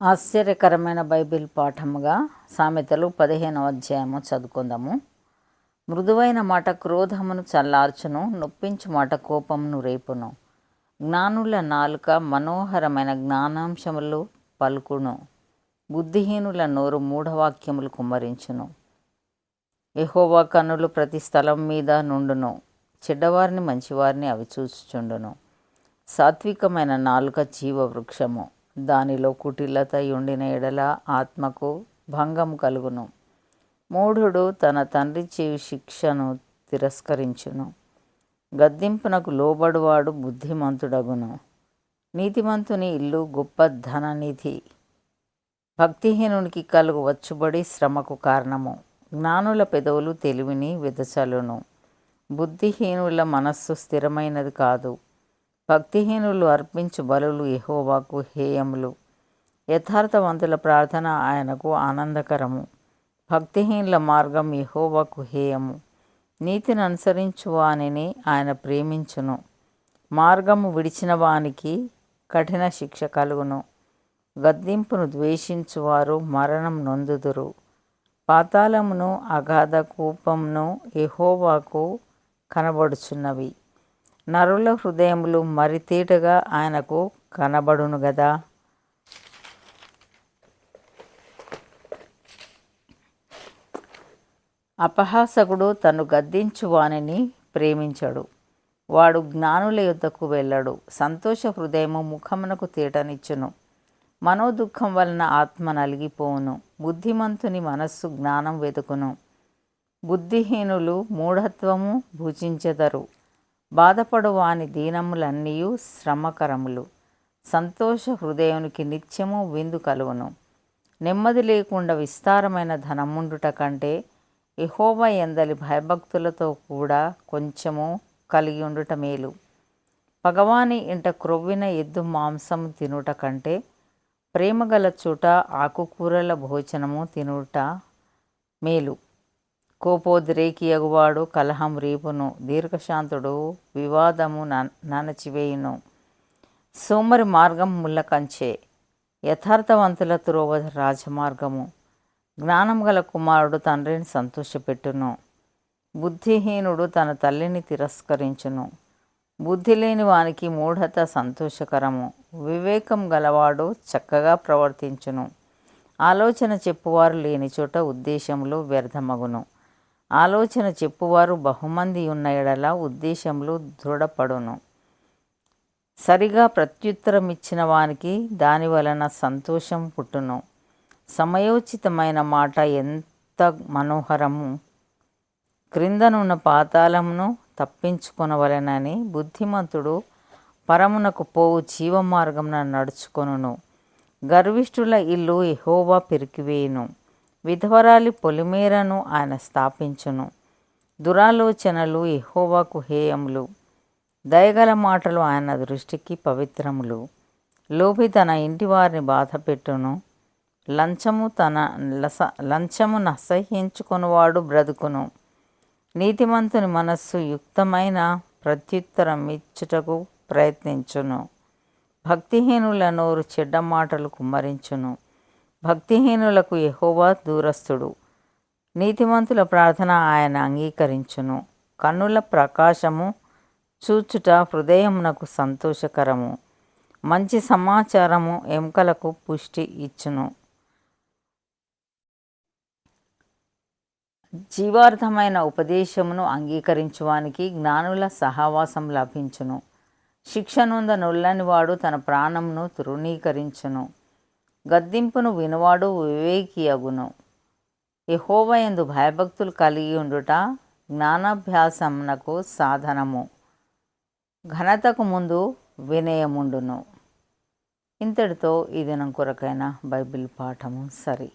ఆశ్చర్యకరమైన బైబిల్ పాఠముగా సామెతలు 15వ అధ్యాయము చదువుకుందాము. మృదువైన మాట క్రోధమును చల్లార్చును, నొప్పించు మాట కోపమును రేపును. జ్ఞానుల నాలుక మనోహరమైన జ్ఞానాంశములు పలుకును, బుద్ధిహీనుల నోరు మూఢవాక్యములు కుమ్మరించును. యెహోవా కన్నులు ప్రతి స్థలం మీద నుండును, చెడ్డవారిని మంచివారిని అవి చూచుచుండును. సాత్వికమైన నాలుక జీవవృక్షము, దానిలో కుటిలత ఉండిన ఎడల ఆత్మకు భంగము కలుగును. మూఢుడు తన తండ్రి చేయు శిక్షను తిరస్కరించును, గద్దింపునకు లోబడువాడు బుద్ధిమంతుడగును. నీతిమంతుని ఇల్లు గొప్ప ధననిధి, భక్తిహీనునికి కలుగు వచ్చుబడి శ్రమకు కారణము. జ్ఞానుల పెదవులు తెలివిని వెదచలును, బుద్ధిహీనుల మనస్సు స్థిరమైనది కాదు. భక్తిహీనులు అర్పించు బలులు యెహోవాకు హేయములు, యథార్థవంతుల ప్రార్థన ఆయనకు ఆనందకరము. భక్తిహీనుల మార్గం యెహోవాకు హేయము, నీతిని అనుసరించు వానిని ఆయన ప్రేమించును. మార్గము విడిచిన వానికి కఠిన శిక్ష కలుగును, గద్దింపును ద్వేషించువారు మరణం నొందుదురు. పాతాళమును అగాధ కూపమును యెహోవాకు కనబడుచున్నవి, నరుల హృదయములు మరితేటగా ఆయనకు కనబడును గదా. అపహాసకుడు తను గద్దించు వానిని ప్రేమించడు, వాడు జ్ఞానుల యొద్దకు వెళ్ళడు. సంతోష హృదయము ముఖమునకు తేటనిచ్చును, మనోదుఃఖం వలన ఆత్మ నలిగిపోవును. బుద్ధిమంతుని మనస్సు జ్ఞానం వెతుకును, బుద్ధిహీనులు మూఢత్వము భుజించెదరు. బాధపడు వాని దీనములన్నీయు శ్రమకరములు, సంతోష హృదయానికి నిత్యము విందు కలుగును. నెమ్మది లేకుండా విస్తారమైన ధనముండుట కంటే యెహోవా యందలి భయభక్తులతో కూడా కొంచెము కలిగి ఉండుట మేలు. పగవాని ఇంట క్రొవ్విన ఎద్దు మాంసము తినుట కంటే ప్రేమగల చోట ఆకుకూరల భోజనము తినుట మేలు. కోపోద్రేకియగువాడు కలహం రేపును, దీర్ఘశాంతుడు వివాదము నణచివేయును. సోమరి మార్గం ముళ్ళ కంచె, యథార్థవంతుల త్రోవ రాజమార్గము. జ్ఞానం గల కుమారుడు తండ్రిని సంతోషపెట్టును, బుద్ధిహీనుడు తన తల్లిని తిరస్కరించును. బుద్ధి లేని వానికి మూఢత సంతోషకరము, వివేకం గలవాడు చక్కగా ప్రవర్తించును. ఆలోచన చెప్పువారు లేని చోట ఉద్దేశములు వ్యర్థమగును, ఆలోచన చెప్పువారు బహుమంది ఉన్న ఎడల ఉద్దేశములు దృఢపడును. సరిగా ప్రత్యుత్తరమిచ్చిన వానికి దాని వలన సంతోషం పుట్టును. సమయోచితమైన మాట ఎంత మనోహరము, క్రిందనున్న పాతాళమును తప్పించుకొనవలెనని బుద్ధిమంతుడు పరమునకు పోవు జీవమార్గమున నడుచుకొనును. గర్విష్ఠుల ఇల్లు యెహోవా పెరికివేయును, విధవరాలి పొలిమేరను ఆయన స్థాపించును. దురాలోచనలు యెహోవాకు హేయములు, దయగల మాటలు ఆయన దృష్టికి పవిత్రములు. లోభి తన ఇంటి వారిని బాధపెట్టును, లంచమును అసహ్యించుకొనువాడు బ్రతుకును. నీతిమంతుని మనస్సు యుక్తమైన ప్రత్యుత్తరమిచ్చుటకు ప్రయత్నించును, భక్తిహీనుల నోరు చెడ్డ మాటలు కుమ్మరించును. భక్తిహీనులకు యెహోవా దూరస్థుడు, నీతిమంతుల ప్రార్థన ఆయన అంగీకరించును. కన్నుల ప్రకాశము చూచుట హృదయమునకు సంతోషకరము, మంచి సమాచారము ఎముకలకు పుష్టి ఇచ్చును. జీవార్థమైన ఉపదేశమును అంగీకరించువానికి జ్ఞానుల సహవాసం లభించును. శిక్ష నొంద నొల్లని వాడు తన ప్రాణమును తృణీకరించును, గద్దింపును వినువాడు వివేకియగును. యెహోవా యందు భయభక్తులు కలిగి ఉండుట జ్ఞానాభ్యాసమునకు సాధనము, ఘనతకు ముందు వినయముండును. ఇంతటితో ఈ దినం కొరకైన బైబిల్ పాఠము సరి.